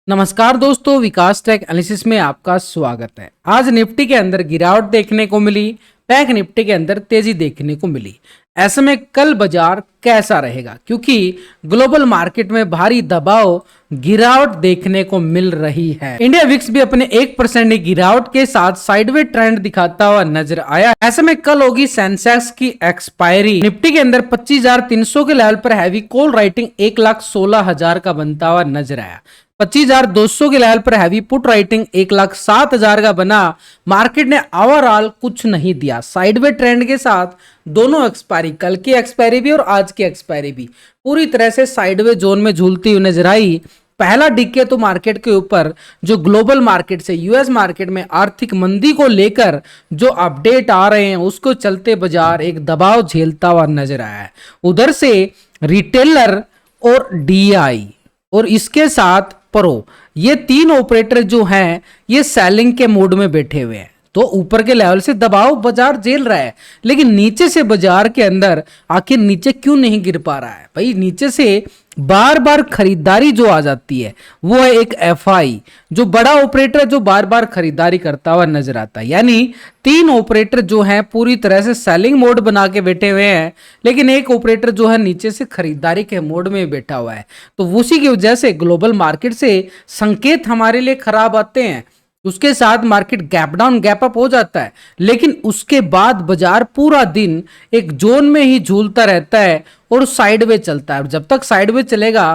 नमस्कार दोस्तों, विकास take analysis में आपका स्वागत है। आज निफ्टी के अंदर गिरावट देखने को मिली, बैंक निफ्टी के अंदर तेजी देखने को मिली। ऐसे में कल बाजार कैसा रहेगा, क्योंकि ग्लोबल मार्केट में भारी दबाव गिरावट देखने को मिल रही है। इंडिया विक्स भी अपने 1% की गिरावट के साथ साइडवे ट्रेंड दिखाता हुआ नजर आया। ऐसे में कल होगी सेंसेक्स की एक्सपायरी। निफ्टी के अंदर 25,300 के लेवल पर हैवी कॉल राइटिंग 1,16,000 का बनता हुआ नजर आया। 25,200 के लेवल पर हैवी पुट राइटिंग 1,07,000 का बना। मार्केट ने ओवरऑल कुछ नहीं दिया, साइडवे ट्रेंड के साथ दोनों एक्सपायरी, कल की एक्सपायरी भी और आज की एक्सपायरी भी पूरी तरह से साइडवे जोन में झूलती हुई नजर आई। पहला डिक्के तो मार्केट के ऊपर जो ग्लोबल मार्केट से यूएस मार्केट में आर्थिक मंदी को लेकर जो अपडेट आ रहे हैं, उसको चलते बाजार एक दबाव झेलता हुआ नजर आया है। उधर से रिटेलर और डीआई और इसके साथ प्रो, ये तीन ऑपरेटर जो हैं ये सेलिंग के मोड में बैठे हुए हैं। तो ऊपर के लेवल से दबाव बाजार झेल रहा है, लेकिन नीचे से बाजार के अंदर आखिर नीचे क्यों नहीं गिर पा रहा है? भाई नीचे से बार बार खरीदारी जो आ जाती है वो है एक एफआई, जो बड़ा ऑपरेटर जो बार बार खरीदारी करता हुआ नजर आता है। यानी तीन ऑपरेटर जो हैं पूरी तरह से सेलिंग मोड बना के बैठे हुए हैं, लेकिन एक ऑपरेटर जो है नीचे से खरीदारी के मोड में बैठा हुआ है। तो उसी की वजह से ग्लोबल मार्केट से संकेत हमारे लिए खराब आते हैं। उसके साथ market gap down gap up हो जाता है, लेकिन उसके बाद बाजार पूरा दिन एक जोन में ही झूलता रहता है और साइडवे चलता है। जब तक साइडवे चलेगा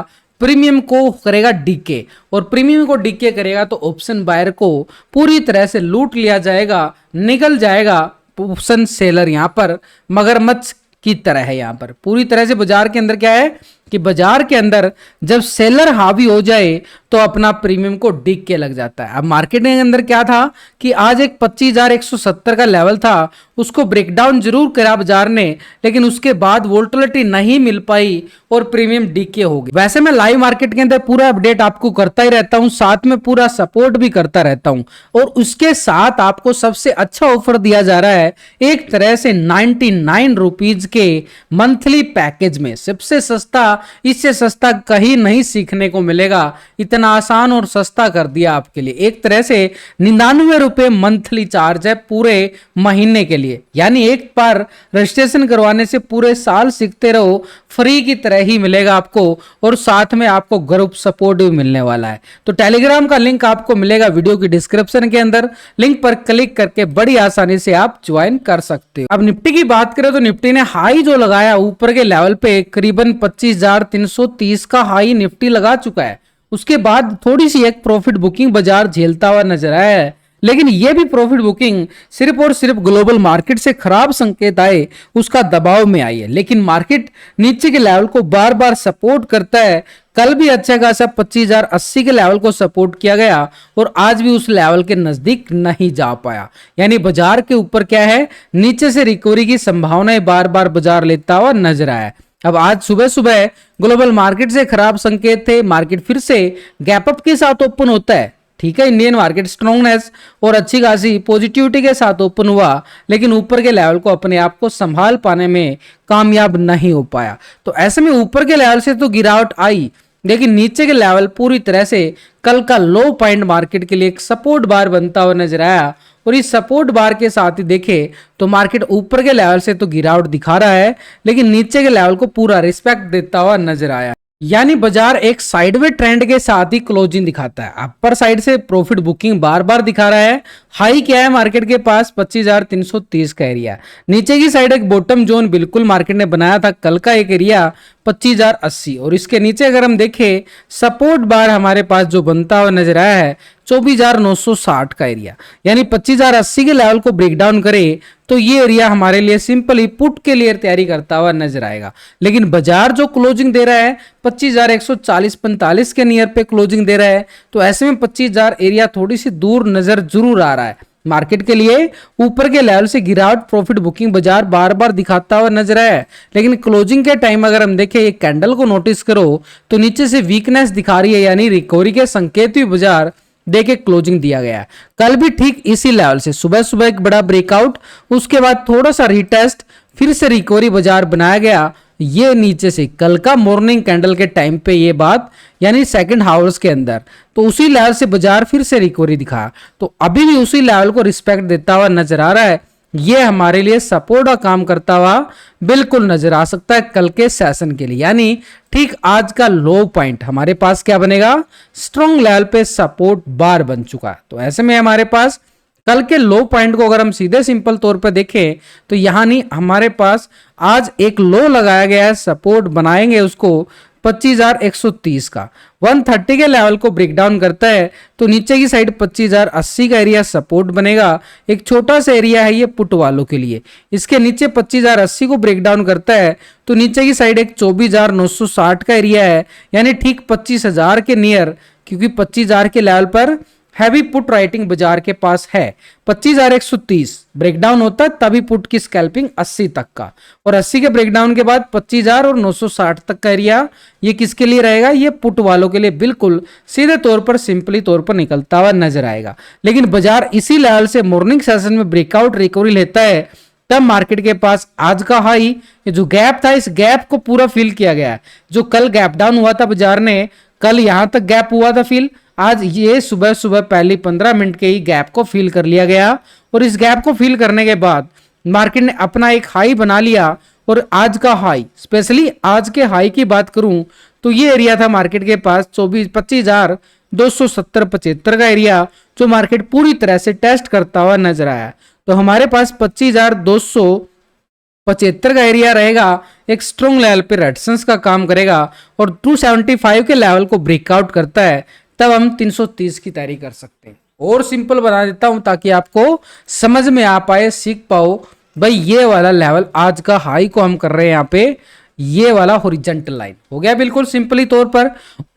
प्रीमियम को करेगा डीके, और प्रीमियम को डीके करेगा तो ऑप्शन बायर को पूरी तरह से लूट लिया जाएगा, निकल जाएगा ऑप्शन सेलर। यहां पर मगरमच्छ की तरह है। यहां पर पूरी तरह से बाजार के अंदर क्या है कि बाजार के अंदर जब सेलर हावी हो जाए तो अपना प्रीमियम को डिग के लग जाता है। अब मार्केट के अंदर क्या था कि आज एक 25,170 का लेवल था, उसको ब्रेकडाउन जरूर करा बाजार ने, लेकिन उसके बाद वोल्टिलिटी नहीं मिल पाई और प्रीमियम डिग के हो गई। वैसे मैं लाइव मार्केट के अंदर पूरा अपडेट आपको करता ही रहता हूं, साथ में पूरा सपोर्ट भी करता रहता हूं, और उसके साथ आपको सबसे अच्छा ऑफर दिया जा रहा है एक तरह से 99 रुपीज के मंथली पैकेज में। सबसे सस्ता, इससे सस्ता कहीं नहीं सीखने को मिलेगा। इतना आसान और सस्ता कर दिया आपके लिए। एक तरह से 99 रुपए मंथली चार्ज है पूरे महीने के लिए। यानी एक बार रजिस्ट्रेशन करवाने से पूरे साल सीखते रहो, फ्री की तरह ही मिलेगा आपको, और साथ में आपको ग्रुप सपोर्ट भी मिलने वाला है। तो टेलीग्राम का लिंक आपको मिलेगा वीडियो की डिस्क्रिप्शन के अंदर, लिंक पर क्लिक करके बड़ी आसानी से आप ज्वाइन कर सकते हो। अब निफ्टी की बात करें तो निफ्टी ने हाई जो लगाया ऊपर के लेवल पे करीबन 25,330 का हाई निफ्टी लगा चुका है। उसके बाद थोड़ी सी एक प्रॉफिट बुकिंग बाजार झेलता हुआ नजर आया है, लेकिन यह भी प्रॉफिट बुकिंग सिर्फ और सिर्फ ग्लोबल मार्केट से खराब संकेत आए उसका दबाव में आई है। लेकिन मार्केट नीचे के लेवल को बार बार सपोर्ट करता है। कल भी अच्छा खासा 25,080 के लेवल को सपोर्ट किया गया और आज भी उस लेवल के नजदीक नहीं जा पाया। यानी बाजार के ऊपर क्या है, नीचे से रिकवरी की संभावनाएं बार बार बाजार लेता हुआ नजर आया। अब आज सुबह सुबह ग्लोबल मार्केट से खराब संकेत थे, मार्केट फिर से गैप अप के साथ ओपन होता है। ठीक है, इंडियन मार्केट स्ट्रॉन्गनेस और अच्छी खासी पॉजिटिविटी के साथ ओपन हुआ, लेकिन ऊपर के लेवल को अपने आप को संभाल पाने में कामयाब नहीं हो पाया। तो ऐसे में ऊपर के लेवल से तो गिरावट आई, लेकिन नीचे के लेवल पूरी तरह से कल का लो पॉइंट मार्केट के लिए एक सपोर्ट बार बनता हुआ नजर आया। और इस सपोर्ट बार के साथ ही देखे तो मार्केट ऊपर के लेवल से तो गिरावट दिखा रहा है, लेकिन नीचे के लेवल को पूरा रिस्पेक्ट देता हुआ नजर आया। यानी बाजार एक साइडवे ट्रेंड के साथ ही क्लोजिंग दिखाता है। अपर साइड से प्रॉफिट बुकिंग बार बार दिखा रहा है। हाई क्या है मार्केट के पास 25,330 का एरिया, नीचे की साइड एक बॉटम जोन बिल्कुल मार्केट ने बनाया था कल का एक एरिया 25,080, और इसके नीचे अगर हम देखें सपोर्ट बार हमारे पास जो बनता हुआ नजर आया है 24,960 का एरिया। यानी 25,080 के लेवल को ब्रेक डाउन करे तो ये एरिया हमारे लिए सिंपली पुट के लिए तैयारी करता हुआ नजर आएगा। लेकिन बाजार जो क्लोजिंग दे रहा है 25,140-45 के नियर पे क्लोजिंग दे रहा है, तो ऐसे में 25,000 एरिया थोड़ी सी दूर नजर जरूर आ रहा है मार्केट के लिए। ऊपर के लेवल से गिरावट प्रॉफिट बुकिंग बाजार बार बार दिखाता हुआ नजर आया है, लेकिन क्लोजिंग के टाइम अगर हम देखें ये कैंडल को नोटिस करो तो नीचे से वीकनेस दिखा रही है, यानी रिकवरी के संकेत भी बाजार देके क्लोजिंग दिया गया है। कल भी ठीक इसी लेवल से सुबह सुबह एक बड़ा ब्रेकआउट, उसके बाद थोड़ा सा रिटेस्ट फिर से रिकवरी बाजार बनाया गया, ये नीचे से कल का मॉर्निंग कैंडल के टाइम पे ये बात, यानी सेकंड हाउस के अंदर, तो उसी लेवल से बाजार फिर से रिकवरी दिखाया, तो अभी भी उसी लेवल को रिस्पेक्ट देता हुआ नजर आ रहा है। ये हमारे लिए सपोर्ट का काम करता हुआ बिल्कुल नजर आ सकता है कल के सेशन के लिए। यानी ठीक आज का लो पॉइंट हमारे पास क्या बनेगा, स्ट्रॉन्ग लेवल पे सपोर्ट बार बन चुका है। तो ऐसे में हमारे पास कल के लो पॉइंट को अगर हम सीधे सिंपल तौर पे देखें तो यहां नहीं, हमारे पास आज एक लो लगाया गया है, सपोर्ट बनाएंगे उसको 25,130 का, 130 के लेवल को ब्रेक डाउन करता है तो नीचे की साइड 25,080 का एरिया सपोर्ट बनेगा। एक छोटा सा एरिया है ये पुट वालों के लिए, इसके नीचे 25,080 को ब्रेक डाउन करता है तो नीचे की साइड एक 24,960 का एरिया है, यानी ठीक 25,000 के नियर, क्योंकि 25,000 के लेवल पर हैवी पुट राइटिंग बाजार के पास है। 25,130 ब्रेकडाउन होता है तभी पुट की स्कैल्पिंग 80 तक का, और 80 के ब्रेकडाउन के बाद 25,000 और 960 तक का एरिया ये किसके लिए रहेगा, ये पुट वालों के लिए बिल्कुल सीधे तौर पर सिंपली तौर पर निकलता हुआ नजर आएगा। लेकिन बाजार इसी लेवल से मॉर्निंग सेशन में ब्रेकआउट रिकवरी लेता है, तब मार्केट के पास आज का हाई, ये जो गैप था इस गैप को पूरा फिल किया गया है। जो कल गैप डाउन हुआ था बाजार ने, कल यहां तक गैप हुआ था फिल, आज ये सुबह सुबह पहली 15 मिनट के ही गैप को फिल कर लिया गया, और इस गैप को फिल करने के बाद मार्केट ने अपना एक हाई बना लिया। और आज का हाई, स्पेशली आज के हाई की बात करूं तो ये एरिया था मार्केट के पास 25,270-75 का एरिया, जो मार्केट पूरी तरह से टेस्ट करता हुआ नजर आया। तो हमारे पास 25,275 का एरिया रहेगा, एक स्ट्रॉन्ग लेवल पे रेजिस्टेंस का काम करेगा, और 275 के लेवल को ब्रेकआउट करता है तब हम 330 की तैयारी कर सकते हैं। और सिंपल बना देता हूं ताकि आपको समझ में आ पाए, सीख पाओ। भाई ये वाला लेवल आज का हाई को हम कर रहे हैं यहाँ पे, ये वाला हॉरिजॉन्टल लाइन हो गया बिल्कुल सिंपली तौर पर।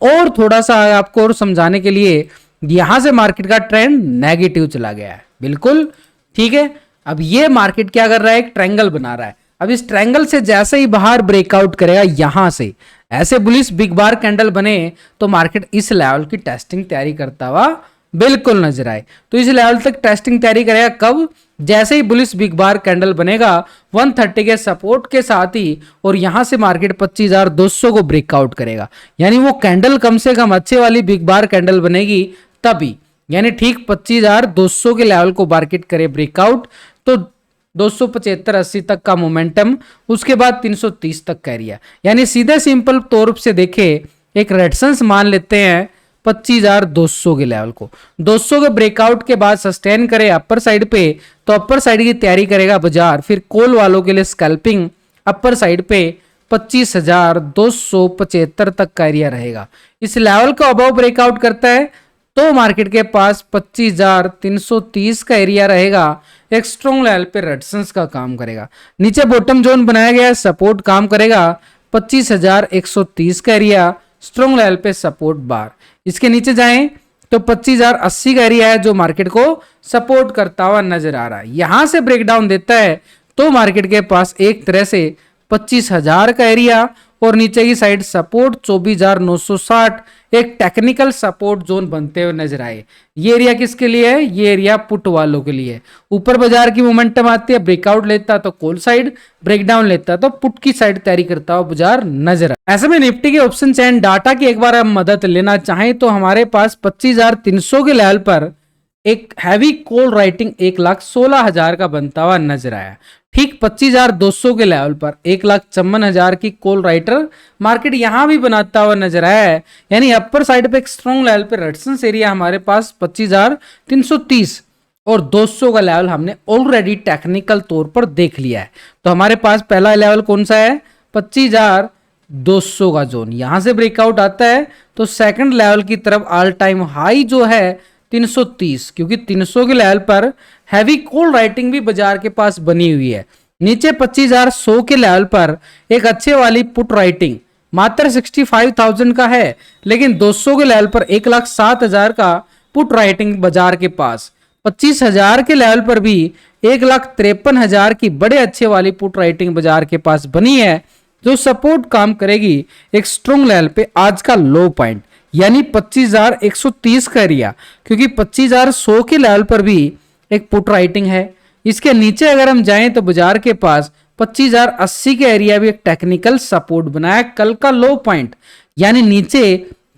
और थोड़ा सा आपको और समझाने के लिए, यहां से मार्केट का ट्रेंड नेगेटिव चला गया है, बिल्कुल ठीक है। अब ये मार्केट क्या कर रहा है, एक ट्रायंगल बना रहा है। अब इस ट्रायंगल से जैसे ही बाहर ब्रेकआउट करेगा, यहां से ऐसे बुलिश बिग बार कैंडल बने तो मार्केट इस लेवल की टेस्टिंग तैयारी करता हुआ बिल्कुल नजर आए। तो इस लेवल तक टेस्टिंग तैयारी करेगा कब, जैसे ही बुलिश बिग बार कैंडल बनेगा 130 के सपोर्ट के साथ ही, और यहां से मार्केट 25,200 को ब्रेकआउट करेगा। यानी वो कैंडल कम से कम अच्छे वाली बिग बार कैंडल बनेगी तभी, यानी ठीक 25,200 के लेवल को मार्केट करे ब्रेकआउट तो 275-80 तक का मोमेंटम, उसके बाद 330 तक का एरिया। यानी सीधे सिंपल तौर से देखे एक रेजिस्टेंस मान लेते हैं 25,200 के लेवल को, 200 के ब्रेकआउट के बाद सस्टेन करे अपर साइड पे, तो अपर साइड की तैयारी करेगा बाजार। फिर कॉल वालों के लिए स्कैल्पिंग अपर साइड पे 25,275 तक का एरिया रहेगा। इस लेवल को अबव ब्रेकआउट करता है तो मार्केट के पास 25,330 का एरिया रहेगा, एक स्ट्रॉन्ग लेवल पे रेजिस्टेंस का काम करेगा। नीचे बॉटम जोन बनाया गया है, सपोर्ट काम करेगा 25,130 का एरिया, स्ट्रॉन्ग लेवल पे सपोर्ट बार। इसके नीचे जाएं तो 25,080 का एरिया है जो मार्केट को सपोर्ट करता हुआ नजर आ रहा है। यहां से ब्रेकडाउन देता है तो मार्केट के पास एक तरह से 25,000 का एरिया, और नीचे की साइड सपोर्ट 24,960, एक टेक्निकल सपोर्ट जोन बनते हुए नजर आए। ये एरिया किसके लिए है, ये एरिया पुट वालों के लिए। ऊपर बाजार की मोमेंटम आती है, ब्रेकआउट लेता तो कॉल साइड, ब्रेकडाउन लेता तो पुट की साइड तैयारी करता हुआ बाजार नजर आए। ऐसे में निफ्टी के ऑप्शन चैन डाटा की एक बार हम मदद लेना चाहें तो हमारे पास 25,300 के लेवल पर एक हैवी कॉल राइटिंग 1,16,000 का बनता हुआ नजर आया। ठीक 25,200 के लेवल पर 1,54,000 की कॉल राइटर मार्केट यहां भी बनाता हुआ नजर आया है। यानी अपर साइड पे एक स्ट्रॉन्ग लेवल पे रेजिस्टेंस एरिया हमारे पास 25,330 और 200 का लेवल हमने ऑलरेडी टेक्निकल तौर पर देख लिया है। तो हमारे पास पहला लेवल कौन सा है, 25,200 का जोन। यहां से ब्रेकआउट आता है तो सेकंड लेवल की तरफ ऑल टाइम हाई जो है 330, क्योंकि 300 के लेवल पर हैवी कॉल राइटिंग भी बाजार के पास बनी हुई है। नीचे 25,100 के लेवल पर एक अच्छे वाली पुट राइटिंग मात्र 65,000 का है, लेकिन 200 के लेवल पर 1,07,000 का पुट राइटिंग बाजार के पास। 25,000 के लेवल पर भी 1,53,000 की बड़े अच्छे वाली पुट राइटिंग बाजार के पास बनी है, जो सपोर्ट काम करेगी एक स्ट्रॉन्ग लेवल पे आज का लो पॉइंट, यानी 25,130 का एरिया, क्योंकि 25,100 के लेवल पर भी एक पुट राइटिंग है। इसके नीचे अगर हम जाएं तो बाजार के पास 25,080 के एरिया भी एक टेक्निकल सपोर्ट बनाया। कल का लो पॉइंट यानी नीचे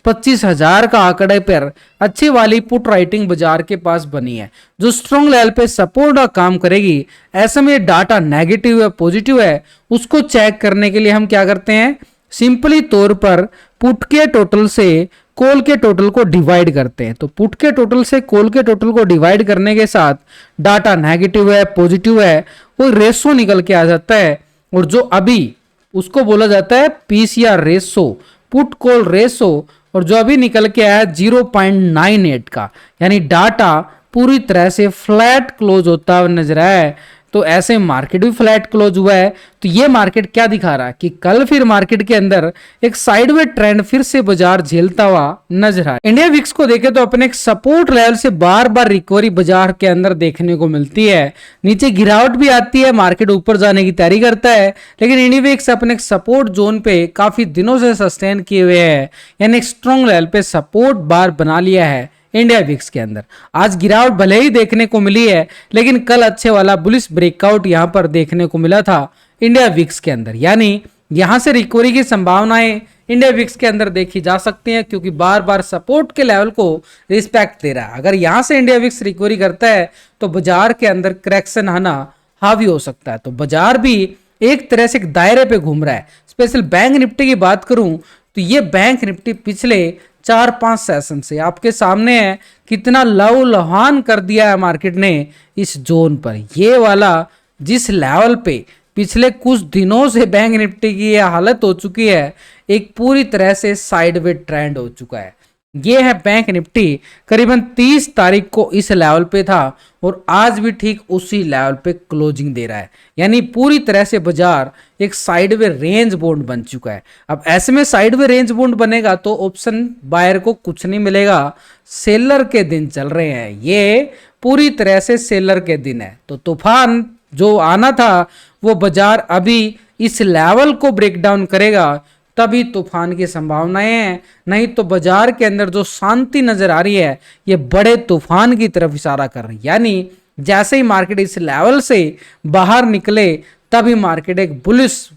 25,000 का आंकड़े पर अच्छी वाली पुट राइटिंग बाजार के पास बनी है, जो स्ट्रॉन्ग लेवल पे सपोर्ट का काम करेगी। ऐसे में डाटा नेगेटिव है पॉजिटिव है, उसको चेक करने के लिए हम क्या करते हैं, सिंपली तौर पर पुट के टोटल से कॉल के टोटल को डिवाइड करते हैं। तो पुट के टोटल से कॉल के टोटल को डिवाइड करने के साथ डाटा नेगेटिव है पॉजिटिव है वो रेशो निकल के आ जाता है, और जो अभी उसको बोला जाता है PCR ratio, put call ratio, और जो अभी निकल के आया 0.98 का, यानी डाटा पूरी तरह से फ्लैट क्लोज होता हुआ नजर आया है। तो ऐसे मार्केट भी फ्लैट क्लोज हुआ है। तो ये मार्केट क्या दिखा रहा है कि कल फिर मार्केट के अंदर एक साइडवे ट्रेंड फिर से बाजार झेलता हुआ नजर आया। इंडिया विक्स को देखें तो अपने एक सपोर्ट लेवल से बार बार रिकवरी बाजार के अंदर देखने को मिलती है। नीचे गिरावट भी आती है, मार्केट ऊपर जाने की तैयारी करता है, लेकिन इंडिया विक्स अपने सपोर्ट जोन पे काफी दिनों से सस्टेन किए हुए है, यानी एक स्ट्रॉन्ग लेवल पे सपोर्ट बार बना लिया है। इंडिया विक्स के अंदर आज गिरावट भले ही देखने को मिली है, लेकिन कल अच्छे वाला बुलिश ब्रेकआउट यहां पर देखने को मिला था इंडिया विक्स के अंदर, यानी यहां से रिकवरी की संभावनाएं इंडिया विक्स के अंदर देखी जा सकती हैं, क्योंकि बार बार सपोर्ट के लेवल को रिस्पेक्ट दे रहा है। अगर यहां से इंडिया विक्स रिकवरी करता है तो बाजार के अंदर करेक्शन आना हावी हो सकता है। तो बाजार भी एक तरह से एक दायरे पे घूम रहा है। स्पेशल बैंक निफ्टी की बात करूं तो ये बैंक निफ्टी पिछले 4-5 सेशन से आपके सामने है, कितना लहूलुहान कर दिया है मार्केट ने इस जोन पर। ये वाला जिस लेवल पे पिछले कुछ दिनों से बैंक निफ्टी की ये हालत हो चुकी है, एक पूरी तरह से साइडवे ट्रेंड हो चुका है। ये है बैंक निफ्टी, करीबन 30 तारीख को इस लेवल पे था और आज भी ठीक उसी लेवल पे क्लोजिंग दे रहा है, यानी पूरी तरह से बाजार एक साइडवे रेंज बाउंड बन चुका है। अब ऐसे में साइडवे रेंज बाउंड बनेगा तो ऑप्शन बायर को कुछ नहीं मिलेगा। सेलर के दिन चल रहे हैं, ये पूरी तरह से सेलर के दिन है। तो तूफान जो आना था वो बाजार अभी इस लेवल को ब्रेक डाउन करेगा, तभी तूफान की संभावनाएं हैं। नहीं तो बाजार के अंदर जो शांति नजर आ रही है ये बड़े तूफान की तरफ इशारा कर रही है, यानी जैसे ही मार्केट इस लेवल से बाहर निकले तभी मार्केट एक बुलिश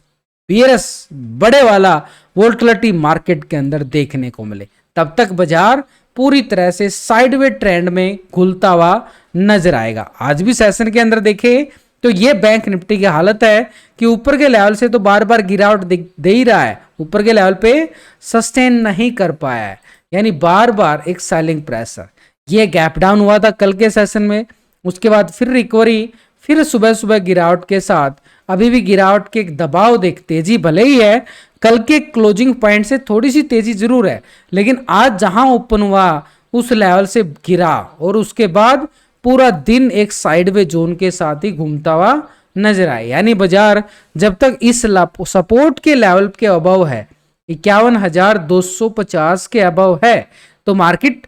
बियरस बड़े वाला वोल्टिलिटी मार्केट के अंदर देखने को मिले। तब तक बाजार पूरी तरह से साइडवे ट्रेंड में घुलता हुआ नजर आएगा। आज भी सेशन के अंदर देखें तो ये बैंक निफ्टी की हालत है कि ऊपर के लेवल से तो बार बार गिरावट दे ही रहा है, ऊपर के लेवल पे सस्टेन नहीं कर पाया है, यानी बार बार एक सेलिंग प्रेशर। ये गैप डाउन हुआ था कल के सेशन में, उसके बाद फिर रिकवरी, फिर सुबह सुबह गिरावट के साथ अभी भी गिरावट के एक दबाव देख, तेजी भले ही है, कल के क्लोजिंग पॉइंट से थोड़ी सी तेजी जरूर है, लेकिन आज जहां ओपन हुआ उस लेवल से गिरा और उसके बाद पूरा दिन एक साइडवे जोन के साथ ही घूमता हुआ नजर आए। यानी बाजार जब तक इस सपोर्ट के लेवल के अबव है, 51,250 के अबव है, तो मार्केट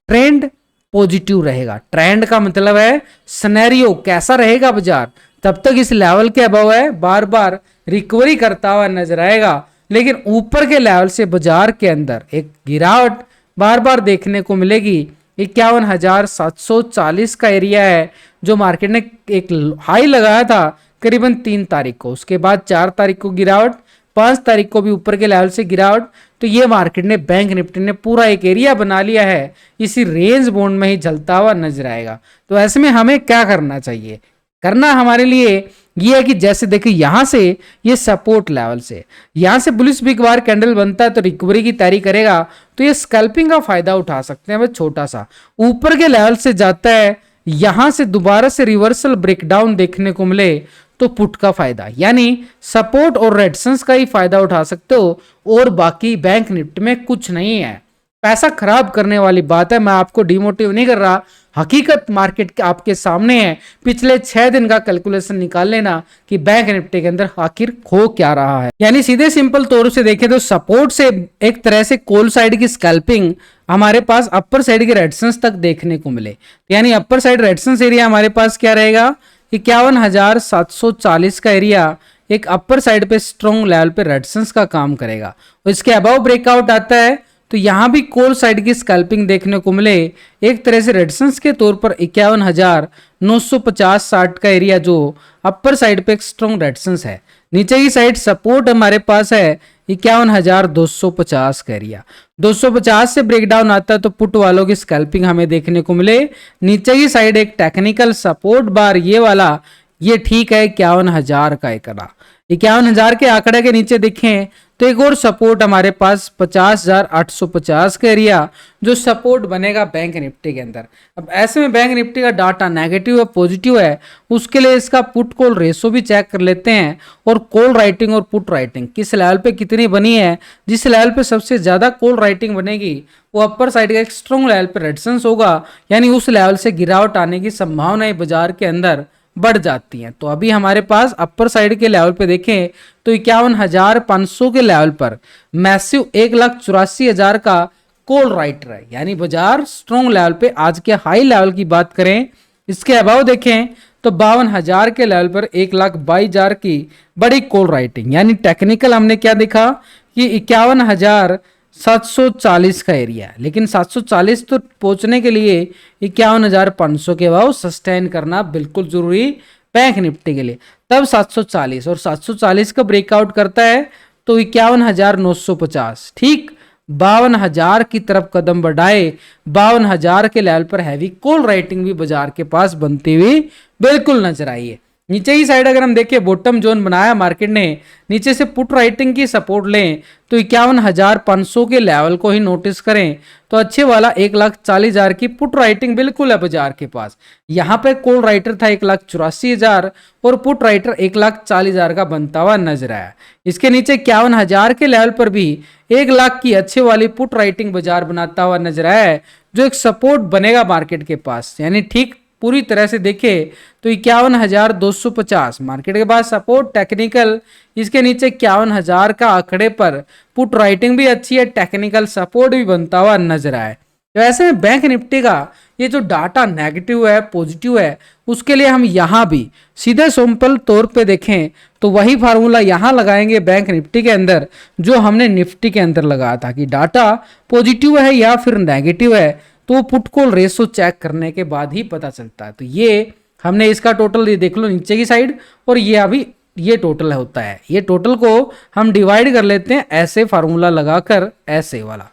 ट्रेंड पॉजिटिव रहेगा। ट्रेंड का मतलब है सिनेरियो कैसा रहेगा बाजार, तब तक इस लेवल के अबव है, बार बार रिकवरी करता हुआ नजर आएगा। लेकिन ऊपर के लेवल से बाजार के अंदर एक गिरावट बार बार देखने को मिलेगी। 51,740 का एरिया है जो मार्केट ने एक हाई लगाया था करीबन 3 तारीख को, उसके बाद 4 तारीख को गिरावट, 5 तारीख को भी ऊपर के लेवल से गिरावट। तो ये मार्केट ने बैंक निफ्टी ने पूरा एक एरिया बना लिया है, इसी रेंज बाउंड में ही चलता हुआ नजर आएगा। तो ऐसे में हमें क्या करना चाहिए, करना हमारे लिए ये है कि जैसे देखिए यहां से ये सपोर्ट लेवल से यहां से बुलिश बिग बार कैंडल बनता है तो रिकवरी की तैयारी करेगा, तो ये स्कैल्पिंग का फायदा उठा सकते हैं। वह छोटा सा ऊपर के लेवल से जाता है, यहां से दोबारा से रिवर्सल ब्रेकडाउन देखने को मिले तो पुट का फायदा, यानी सपोर्ट और रेजिस्टेंस का ही फायदा उठा सकते हो, और बाकी बैंक निफ्टी में कुछ नहीं है। पैसा खराब करने वाली बात है, मैं आपको डिमोटिव नहीं कर रहा, हकीकत मार्केट के आपके सामने है। पिछले 6 दिन का कैलकुलेशन निकाल लेना कि बैंक निफ्टी के अंदर आखिर खो क्या रहा है। यानी सीधे सिंपल तौर से देखें तो सपोर्ट से एक तरह से कॉल साइड की स्कैल्पिंग हमारे पास अपर साइड के रेजिस्टेंस तक देखने को मिले, यानी अपर साइड रेजिस्टेंस एरिया हमारे पास क्या रहेगा, 51,740 का एरिया एक अपर साइड पे स्ट्रॉन्ग लेवल पे रेजिस्टेंस का काम करेगा। और इसके अबव ब्रेकआउट आता है तो यहाँ भी कॉल साइड की स्कैल्पिंग देखने को मिले। एक तरह से रेजिस्टेंस के तौर पर 51,950-60 का एरिया जो अपर साइड पे एक स्ट्रॉन्ग रेजिस्टेंस है। नीचे की साइड सपोर्ट हमारे पास है 51,250 का एरिया। 250 से ब्रेकडाउन आता है तो पुट वालों की स्कैल्पिंग हमें देखने को मिले। नीचे की साइड एक टेक्निकल सपोर्ट बार ये वाला, ये ठीक है 51,000 का आंकड़ा। 51,000 के आंकड़े के नीचे देखें तो एक और सपोर्ट हमारे पास 50,850 का एरिया जो सपोर्ट बनेगा बैंक निफ्टी के अंदर। अब ऐसे में बैंक निफ्टी का डाटा नेगेटिव है पॉजिटिव है, उसके लिए इसका पुट कॉल रेशो भी चेक कर लेते हैं और कॉल राइटिंग और पुट राइटिंग किस लेवल पे कितनी बनी है। जिस लेवल पे सबसे ज्यादा कॉल राइटिंग बनेगी वो अपर साइड का एक स्ट्रॉन्ग लेवल पे रेजिस्टेंस होगा, यानी उस लेवल से गिरावट आने की संभावनाएं बाजार के अंदर बढ़ जाती हैं। तो अभी हमारे पास अपर साइड के लेवल पे देखें तो 51,500 के लेवल पर मैसिव 1,84,000 का कॉल राइटर है, यानी बाजार स्ट्रॉन्ग लेवल पे आज के हाई लेवल की बात करें। इसके अभाव देखें तो 52,000 के लेवल पर 1,22,000 की बड़ी कॉल राइटिंग, यानी टेक्निकल हमने क्या देखा कि 51,740 का एरिया है, लेकिन 740 तो पहुंचने के लिए 51,500 के भाव सस्टेन करना बिल्कुल जरूरी बैंक निफ्टी के लिए। तब 740 और 740 का ब्रेकआउट करता है तो 51,950 ठीक 52,000 की तरफ कदम बढ़ाए। 52,000 के लेवल पर हैवी कॉल राइटिंग भी बाजार के पास बनती हुई बिल्कुल नजर आई है। नीचे की साइड अगर हम देखें बॉटम जोन बनाया मार्केट ने, नीचे से पुट राइटिंग की सपोर्ट लें तो 51,500 के लेवल को ही नोटिस करें तो अच्छे वाला 1,40,000 की पुट राइटिंग बिल्कुल है बाजार के पास। यहाँ पे कॉल राइटर था 1,84,000 और पुट राइटर 1,40,000 का बनता हुआ नजर आया। इसके नीचे 51,000 के लेवल पर भी 1,00,000 की अच्छे वाली पुट राइटिंग बाजार बनाता हुआ नजर आया है, जो एक सपोर्ट बनेगा मार्केट के पास। यानी ठीक पूरी तरह से देखे तो 51,250 मार्केट के पास सपोर्ट टेक्निकल, इसके नीचे 51,000 का आंकड़े पर पुट राइटिंग भी अच्छी है, टेक्निकल सपोर्ट भी बनता हुआ नजर आए। तो ऐसे में बैंक निफ्टी का ये जो डाटा नेगेटिव है पॉजिटिव है, उसके लिए हम यहाँ भी सीधे सिंपल तौर पे देखें तो वही फार्मूला यहाँ लगाएंगे बैंक निफ्टी के अंदर जो हमने निफ्टी के अंदर लगाया था कि डाटा पॉजिटिव है या फिर नेगेटिव है, तो पुट कॉल रेशो चेक करने के बाद ही पता चलता है। तो ये हमने इसका टोटल ये देख लो नीचे की साइड, और ये अभी ये टोटल होता है। ये टोटल को हम डिवाइड कर लेते हैं ऐसे फार्मूला लगाकर, ऐसे वाला,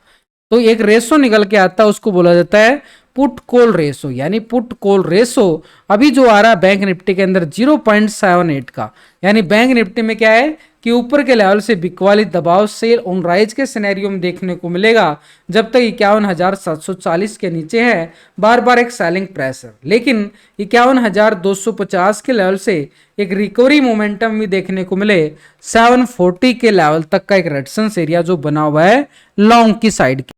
तो एक रेशो निकल के आता है, उसको बोला जाता है पुट कॉल रेशो। यानी पुट कॉल रेशो अभी जो आ रहा है बैंक निफ्टी के अंदर 0.78 का, यानी बैंक निफ्टी में क्या है कि ऊपर के लेवल से बिकवाली दबाव सेल ऑन राइज के सिनेरियो में देखने को मिलेगा। जब तक 51,740 के नीचे है बार बार एक सेलिंग प्रेशर, लेकिन 51,250 के लेवल से एक रिकवरी मोमेंटम भी देखने को मिले। 740 के लेवल तक का एक रेजिस्टेंस एरिया जो बना हुआ है लॉन्ग की साइड की।